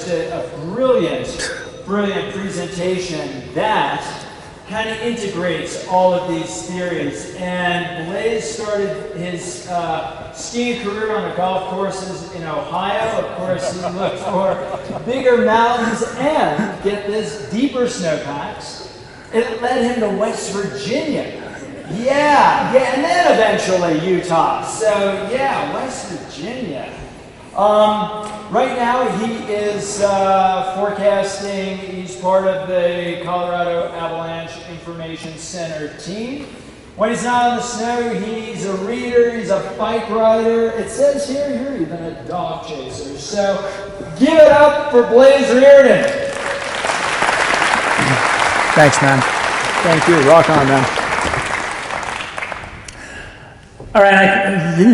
A brilliant presentation that kind of integrates all of these theories. And Blase started his skiing career on the golf courses in Ohio. Of course, he looked for bigger mountains and, get this, deeper snowpacks. It led him to West Virginia. Yeah, and then eventually Utah. So yeah, West Virginia. Right now he is forecasting. He's part of the Colorado Avalanche Information Center team. When he's not on the snow, he's a reader, he's a bike rider. It says here you're even a dog chaser. So give it up for Blase Reardon. Thanks, man. Thank you. Rock on, man. All right,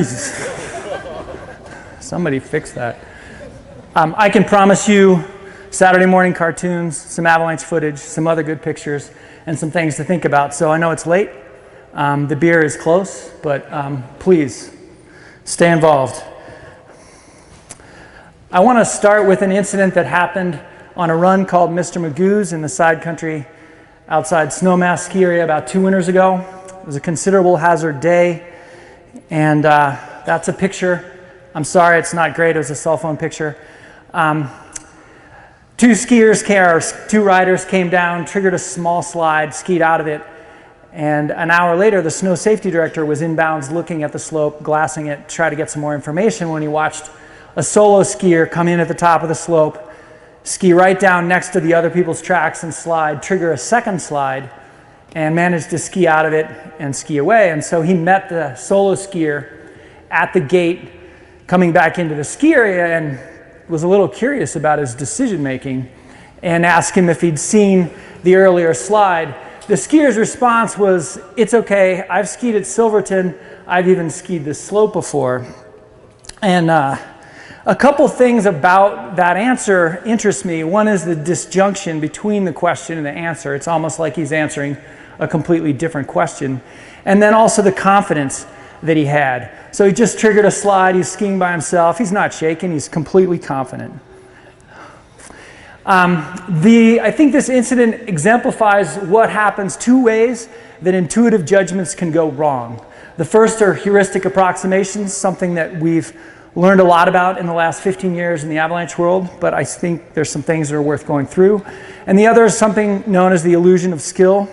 somebody fix that. I can promise you Saturday morning cartoons, some Avalanche footage, some other good pictures, and some things to think about. So I know it's late. The beer is close, but please stay involved. I want to start with an incident that happened on a run called Mr. Magoo's in the side country outside Snowmass ski area about 2 winters ago. It was a considerable hazard day, and that's a picture. I'm sorry, it's not great. It was a cell phone picture. Two riders came down, triggered a small slide, skied out of it, and an hour later, the snow safety director was inbounds looking at the slope, glassing it, try to get some more information when he watched a solo skier come in at the top of the slope, ski right down next to the other people's tracks and slide, trigger a second slide, and managed to ski out of it and ski away. And so he met the solo skier at the gate coming back into the ski area and was a little curious about his decision making and asked him if he'd seen the earlier slide. The skier's response was, "It's okay, I've skied at Silverton, I've even skied this slope before." And a couple things about that answer interest me. One is the disjunction between the question and the answer. It's almost like he's answering a completely different question. And then also the confidence that he had. So he just triggered a slide, he's skiing by himself, he's not shaking, he's completely confident. I think this incident exemplifies what happens two ways that intuitive judgments can go wrong. The first are heuristic approximations, something that we've learned a lot about in the last 15 years in the Avalanche world, but I think there's some things that are worth going through. And the other is something known as the illusion of skill.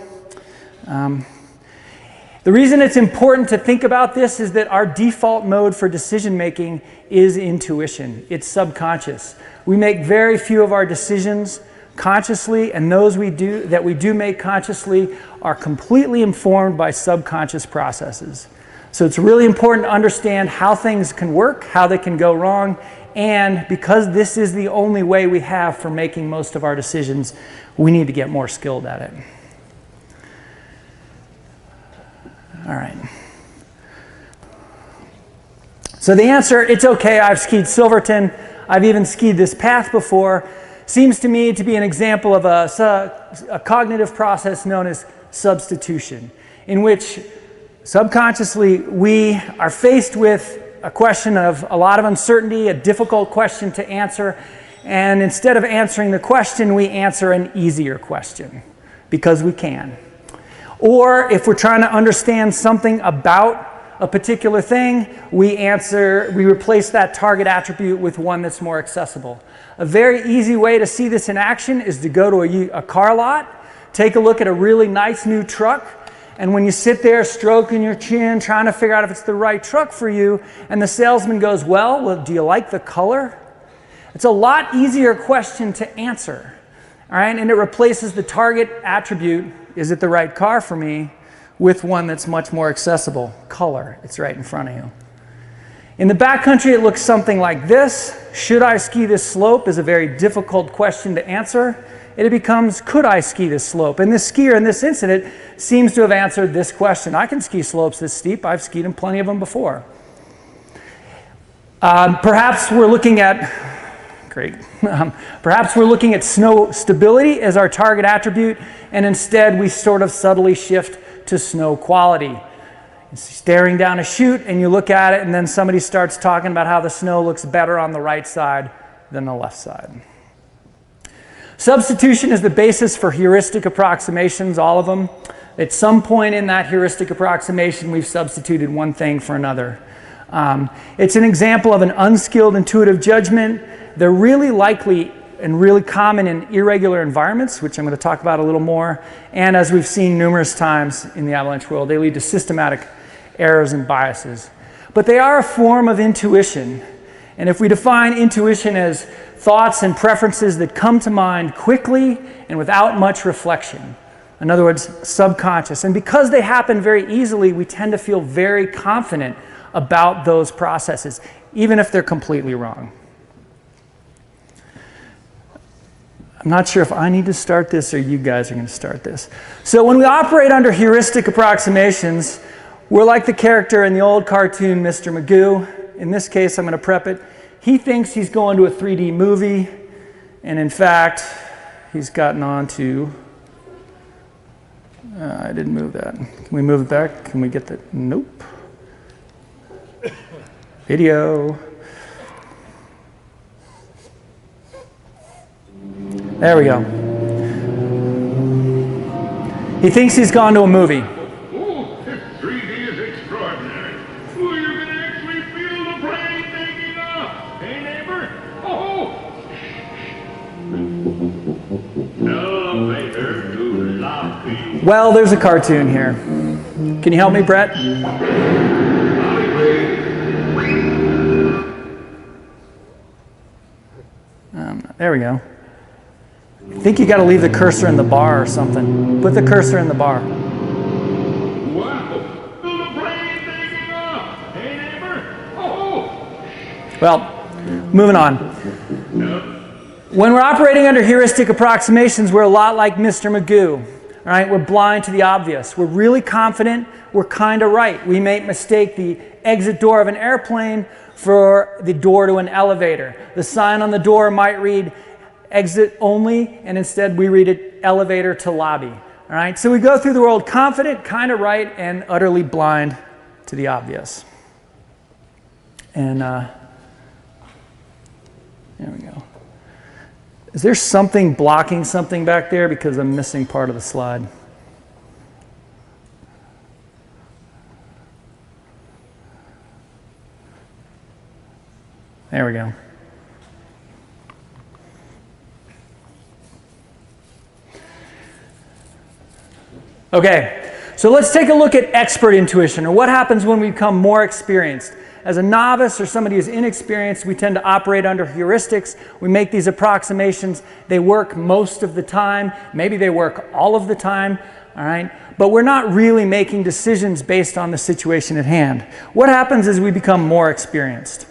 The reason it's important to think about this is that our default mode for decision making is intuition. It's subconscious. We make very few of our decisions consciously, and those we do make consciously are completely informed by subconscious processes. So it's really important to understand how things can work, how they can go wrong, and because this is the only way we have for making most of our decisions, we need to get more skilled at it. All right. So the answer, "It's okay, I've skied Silverton, I've even skied this path before," seems to me to be an example of a cognitive process known as substitution, in which subconsciously we are faced with a question of a lot of uncertainty, a difficult question to answer, and instead of answering the question, we answer an easier question because we can. Or if we're trying to understand something about a particular thing, we replace that target attribute with one that's more accessible. A very easy way to see this in action is to go to a car lot, take a look at a really nice new truck, and when you sit there stroking your chin, trying to figure out if it's the right truck for you, and the salesman goes, well, do you like the color? It's a lot easier question to answer, all right? And it replaces the target attribute, is it the right car for me, with one that's much more accessible, color. It's right in front of you. In the backcountry, it looks something like this. Should I ski this slope is a very difficult question to answer. It becomes, could I ski this slope? And this skier in this incident seems to have answered this question. I can ski slopes this steep. I've skied in plenty of them before. Perhaps we're looking at snow stability as our target attribute, and instead we sort of subtly shift to snow quality. Staring down a chute, and you look at it, and then somebody starts talking about how the snow looks better on the right side than the left side. Substitution is the basis for heuristic approximations, all of them. At some point in that heuristic approximation, we've substituted one thing for another. It's an example of an unskilled intuitive judgment. They're really likely and really common in irregular environments, which I'm going to talk about a little more. And as we've seen numerous times in the Avalanche world, they lead to systematic errors and biases. But they are a form of intuition. And if we define intuition as thoughts and preferences that come to mind quickly and without much reflection, in other words, subconscious. And because they happen very easily, we tend to feel very confident about those processes, even if they're completely wrong. I'm not sure if I need to start this or you guys are going to start this. So when we operate under heuristic approximations, we're like the character in the old cartoon, Mr. Magoo. In this case, I'm going to prep it. He thinks he's going to a 3D movie, and in fact, he's gotten on to... I didn't move that. Can we move it back? Can we get that? Nope. Video. There we go. He thinks he's gone to a movie. Oh, this 3D is extraordinary. Oh, you can actually feel the plane taking off. Hey, neighbor? Oh! Elevator to lobby. Well, there's a cartoon here. Can you help me, Brett? There we go. I think you got to leave the cursor in the bar or something. Put the cursor in the bar. Wow! The plane taking off. Hey, neighbor? Oh! Well, moving on. When we're operating under heuristic approximations, we're a lot like Mr. Magoo. All right, we're blind to the obvious. We're really confident. We're kind of right. We may mistake the exit door of an airplane for the door to an elevator. The sign on the door might read exit only, and instead we read it elevator to lobby. All right, so we go through the world confident, kind of right, and utterly blind to the obvious. And there we go. Is there something blocking something back there? Because I'm missing part of the slide. There we go. Okay, so let's take a look at expert intuition, or what happens when we become more experienced. As a novice or somebody who's inexperienced, we tend to operate under heuristics. We make these approximations. They work most of the time. Maybe they work all of the time, all right? But we're not really making decisions based on the situation at hand. What happens as we become more experienced?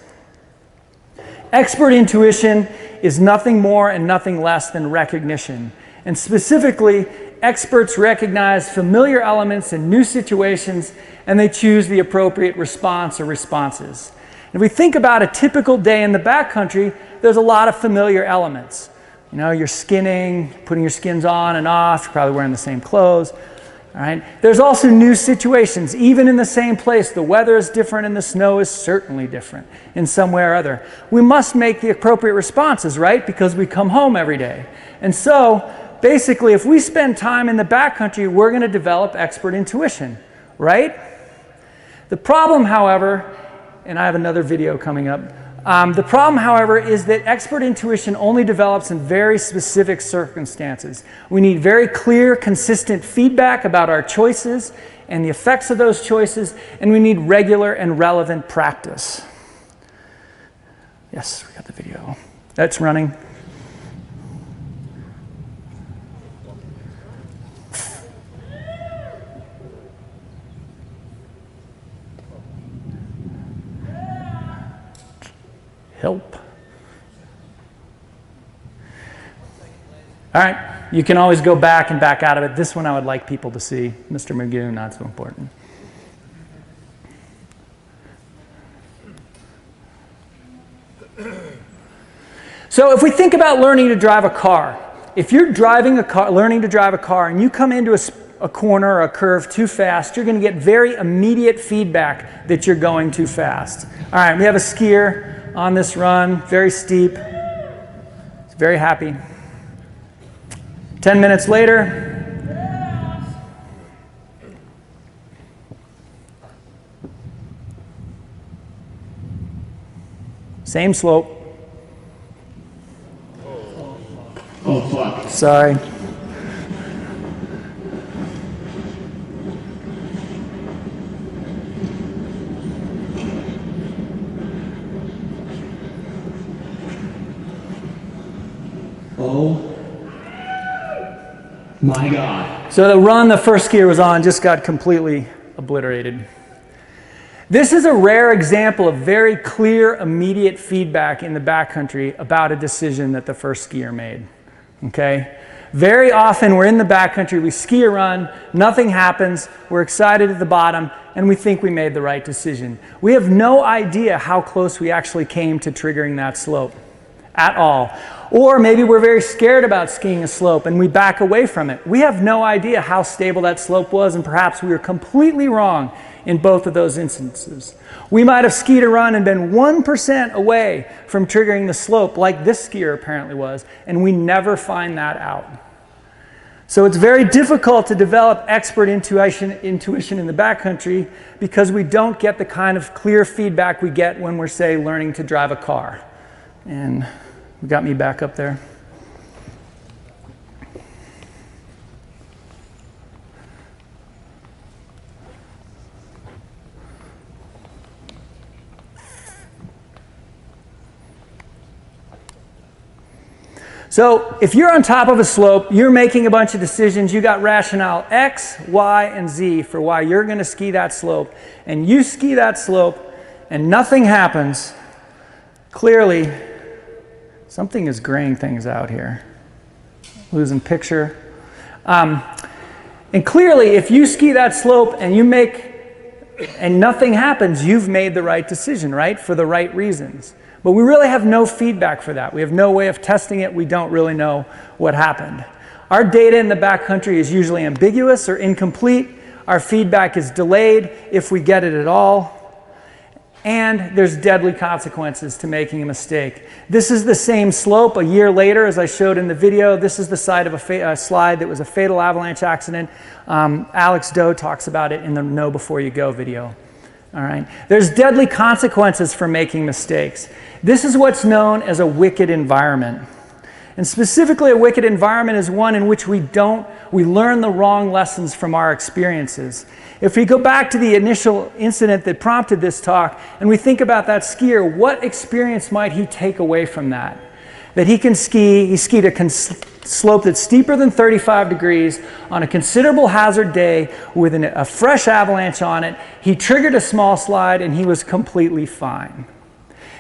Expert intuition is nothing more and nothing less than recognition. And specifically, experts recognize familiar elements in new situations, and they choose the appropriate response or responses. And if we think about a typical day in the backcountry, there's a lot of familiar elements. You know, you're skinning, putting your skins on and off, you're probably wearing the same clothes. All right. There's also new situations, even in the same place. The weather is different and the snow is certainly different in some way or other. We must make the appropriate responses, right? Because we come home every day. And so, basically, if we spend time in the backcountry, we're going to develop expert intuition, right? The problem, however, and I have another video coming up, the problem, however, is that expert intuition only develops in very specific circumstances. We need very clear, consistent feedback about our choices and the effects of those choices, and we need regular and relevant practice. Yes, we got the video. That's running. Help. All right, you can always go back and back out of it. This one I would like people to see. Mr. Magoo, not so important. So if we think about learning to drive a car, if you're driving a car, learning to drive a car, and you come into a corner or a curve too fast, you're going to get very immediate feedback that you're going too fast. All right, we have a skier on this run, very steep. He's very happy. 10 minutes later, same slope. Oh, fuck. Sorry. Oh my God. So the run the first skier was on just got completely obliterated. This is a rare example of very clear, immediate feedback in the backcountry about a decision that the first skier made. Okay? Very often we're in the backcountry, we ski a run, nothing happens, we're excited at the bottom, and we think we made the right decision. We have no idea how close we actually came to triggering that slope at all. Or maybe we're very scared about skiing a slope and we back away from it. We have no idea how stable that slope was, and perhaps we were completely wrong in both of those instances. We might have skied a run and been 1% away from triggering the slope, like this skier apparently was, and we never find that out. So it's very difficult to develop expert intuition in the backcountry because we don't get the kind of clear feedback we get when we're, say, learning to drive a car. And you got me back up there. So if you're on top of a slope, you're making a bunch of decisions. You got rationale X, Y, and Z for why you're going to ski that slope. And you ski that slope and nothing happens. Clearly, something is graying things out here. Losing picture. And clearly, if you ski that slope and nothing happens, you've made the right decision, right? For the right reasons. But we really have no feedback for that. We have no way of testing it. We don't really know what happened. Our data in the backcountry is usually ambiguous or incomplete. Our feedback is delayed if we get it at all. And there's deadly consequences to making a mistake. This is the same slope a year later, as I showed in the video. This is the site of a slide that was a fatal avalanche accident. Alex Doe talks about it in the Know Before You Go video. All right. There's deadly consequences for making mistakes. This is what's known as a wicked environment. And specifically, a wicked environment is one in which we learn the wrong lessons from our experiences. If we go back to the initial incident that prompted this talk, and we think about that skier, what experience might he take away from that? That he skied a slope that's steeper than 35 degrees on a considerable hazard day with a fresh avalanche on it. He triggered a small slide and he was completely fine.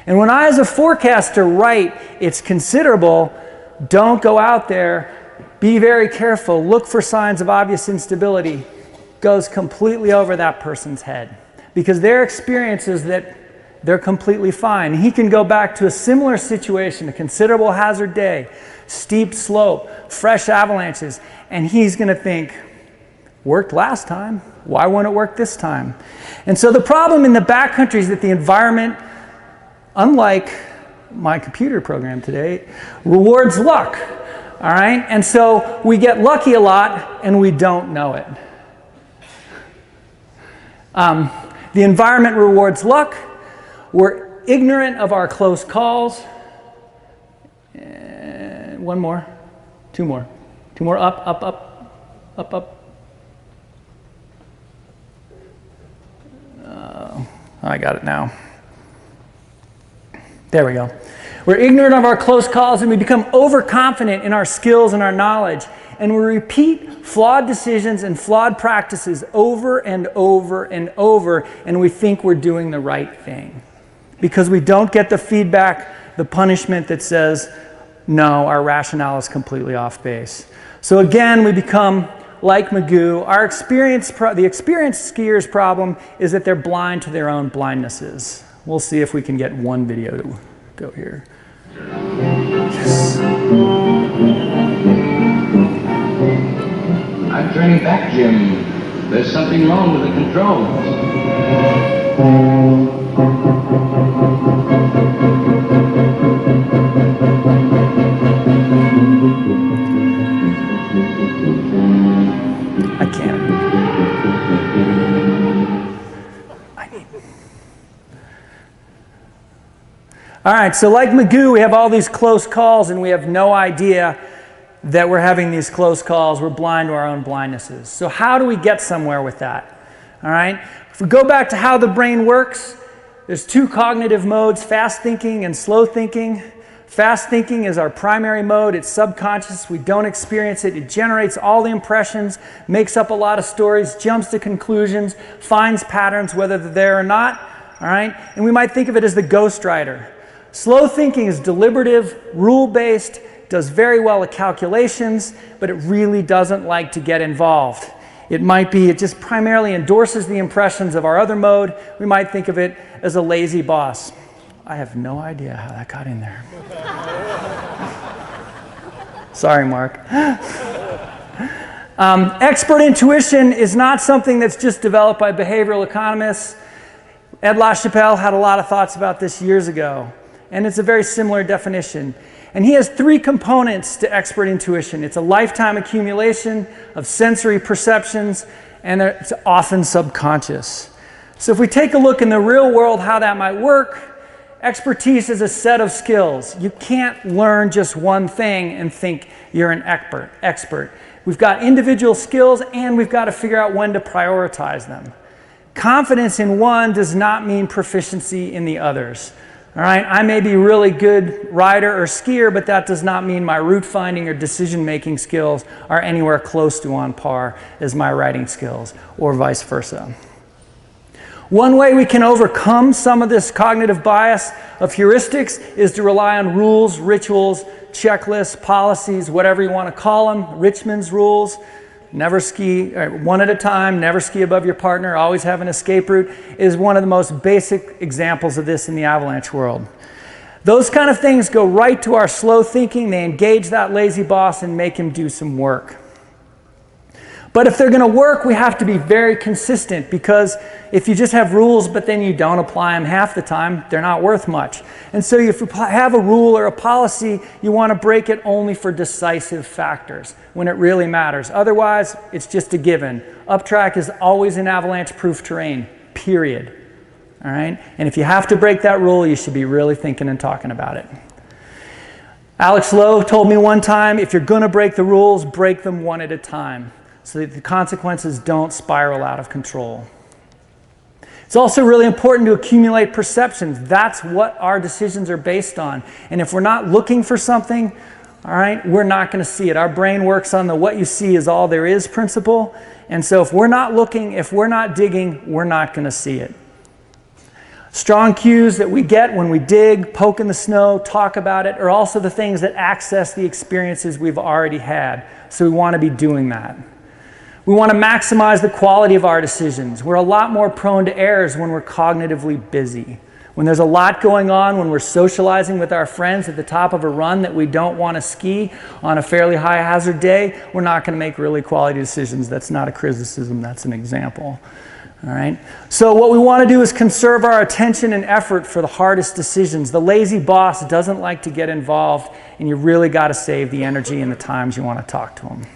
And when I, as a forecaster, write, it's considerable, don't go out there, be very careful, look for signs of obvious instability, goes completely over that person's head. Because their experience is that they're completely fine. He can go back to a similar situation, a considerable hazard day, steep slope, fresh avalanches, and he's going to think, worked last time, why won't it work this time? And so the problem in the backcountry is that the environment, unlike my computer program today, rewards luck. All right? And so we get lucky a lot and we don't know it. The environment rewards luck. We're ignorant of our close calls. And one more. Two more. Up, up, up, up, up. I got it now. There we go. We're ignorant of our close calls and we become overconfident in our skills and our knowledge. And we repeat flawed decisions and flawed practices over and over and over, and we think we're doing the right thing. Because we don't get the feedback, the punishment that says, no, our rationale is completely off base. So again, we become like Magoo. The experienced skier's problem is that they're blind to their own blindnesses. We'll see if we can get one video to go here. Yes. I'm turning back, Jim. There's something wrong with the controls. All right, so like Magoo, we have all these close calls and we have no idea that we're having these close calls. We're blind to our own blindnesses. So how do we get somewhere with that? All right, if we go back to how the brain works, there's two cognitive modes, fast thinking and slow thinking. Fast thinking is our primary mode. It's subconscious. We don't experience it. It generates all the impressions, makes up a lot of stories, jumps to conclusions, finds patterns whether they're there or not. All right? And we might think of it as the ghostwriter. Slow thinking is deliberative, rule-based, does very well at calculations, but it really doesn't like to get involved. It just primarily endorses the impressions of our other mode. We might think of it as a lazy boss. I have no idea how that got in there. Sorry, Mark. Expert intuition is not something that's just developed by behavioral economists. Ed LaChapelle had a lot of thoughts about this years ago, and it's a very similar definition. And he has three components to expert intuition. It's a lifetime accumulation of sensory perceptions, and it's often subconscious. So if we take a look in the real world how that might work, expertise is a set of skills. You can't learn just one thing and think you're an expert. We've got individual skills and we've got to figure out when to prioritize them. Confidence in one does not mean proficiency in the others. All right, I may be a really good rider or skier, but that does not mean my route finding or decision making skills are anywhere close to on par as my writing skills, or vice versa. One way we can overcome some of this cognitive bias of heuristics is to rely on rules, rituals, checklists, policies, whatever you want to call them. Richmond's rules, never ski, one at a time, never ski above your partner, always have an escape route, is one of the most basic examples of this in the Avalanche world. Those kind of things go right to our slow thinking. They engage that lazy boss and make him do some work. But if they're going to work, we have to be very consistent, because if you just have rules but then you don't apply them half the time, they're not worth much. And so if you have a rule or a policy, you want to break it only for decisive factors when it really matters. Otherwise, it's just a given. Uptrack is always in avalanche-proof terrain, period. All right? And if you have to break that rule, you should be really thinking and talking about it. Alex Lowe told me one time, if you're going to break the rules, break them one at a time, so that the consequences don't spiral out of control. It's also really important to accumulate perceptions. That's what our decisions are based on. And if we're not looking for something, all right, we're not going to see it. Our brain works on the what you see is all there is principle. And so if we're not looking, if we're not digging, we're not going to see it. Strong cues that we get when we dig, poke in the snow, talk about it, are also the things that access the experiences we've already had. So we want to be doing that. We want to maximize the quality of our decisions. We're a lot more prone to errors when we're cognitively busy. When there's a lot going on, when we're socializing with our friends at the top of a run that we don't want to ski on a fairly high hazard day, we're not going to make really quality decisions. That's not a criticism, that's an example. All right? So what we want to do is conserve our attention and effort for the hardest decisions. The lazy boss doesn't like to get involved, and you really got to save the energy and the times you want to talk to him.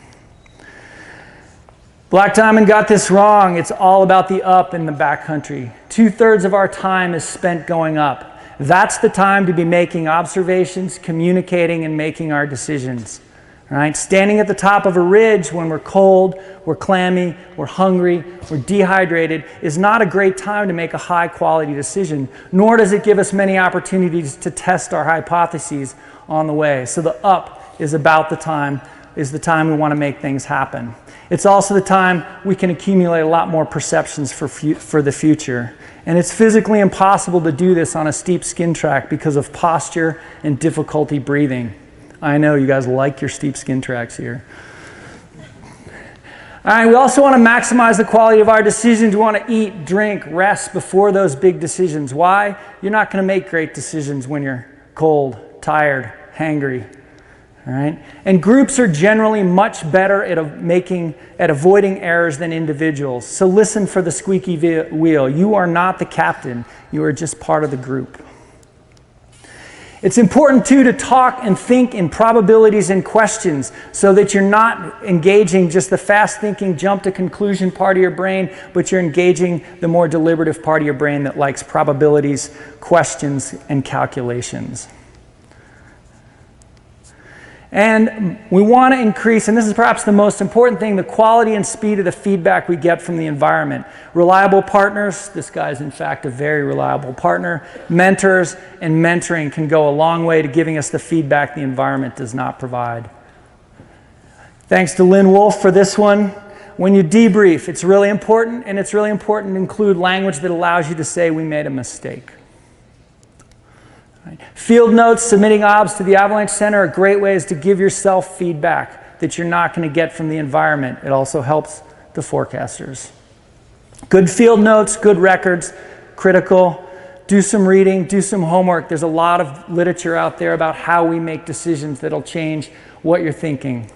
Black Diamond got this wrong. It's all about the up in the backcountry. 2/3 of our time is spent going up. That's the time to be making observations, communicating, and making our decisions. All right? Standing at the top of a ridge when we're cold, we're clammy, we're hungry, we're dehydrated is not a great time to make a high-quality decision, nor does it give us many opportunities to test our hypotheses on the way. So the up is the time we want to make things happen. It's also the time we can accumulate a lot more perceptions for the future. And it's physically impossible to do this on a steep skin track because of posture and difficulty breathing. I know you guys like your steep skin tracks here. All right, we also want to maximize the quality of our decisions. We want to eat, drink, rest before those big decisions. Why? You're not going to make great decisions when you're cold, tired, hangry. All right? And groups are generally much better at avoiding errors than individuals. So listen for the squeaky wheel. You are not the captain. You are just part of the group. It's important too to talk and think in probabilities and questions so that you're not engaging just the fast thinking jump to conclusion part of your brain, but you're engaging the more deliberative part of your brain that likes probabilities, questions, and calculations. And we want to increase, and this is perhaps the most important thing, the quality and speed of the feedback we get from the environment. Reliable partners, this guy is in fact a very reliable partner. Mentors and mentoring can go a long way to giving us the feedback the environment does not provide. Thanks to Lynn Wolfe for this one. When you debrief, it's really important, and it's really important to include language that allows you to say, we made a mistake. Field notes, submitting obs to the Avalanche Center are great ways to give yourself feedback that you're not going to get from the environment. It also helps the forecasters. Good field notes, good records, critical. Do some reading, do some homework. There's a lot of literature out there about how we make decisions that'll change what you're thinking.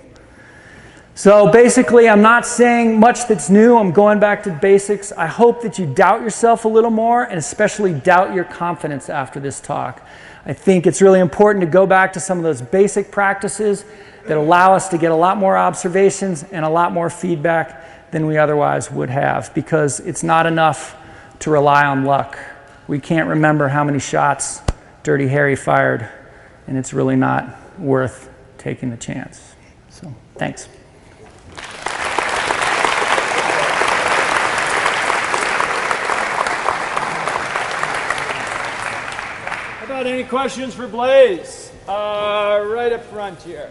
So basically, I'm not saying much that's new. I'm going back to basics. I hope that you doubt yourself a little more, and especially doubt your confidence after this talk. I think it's really important to go back to some of those basic practices that allow us to get a lot more observations and a lot more feedback than we otherwise would have, because it's not enough to rely on luck. We can't remember how many shots Dirty Harry fired, and it's really not worth taking the chance. So, thanks. Any questions for Blase? Right up front here.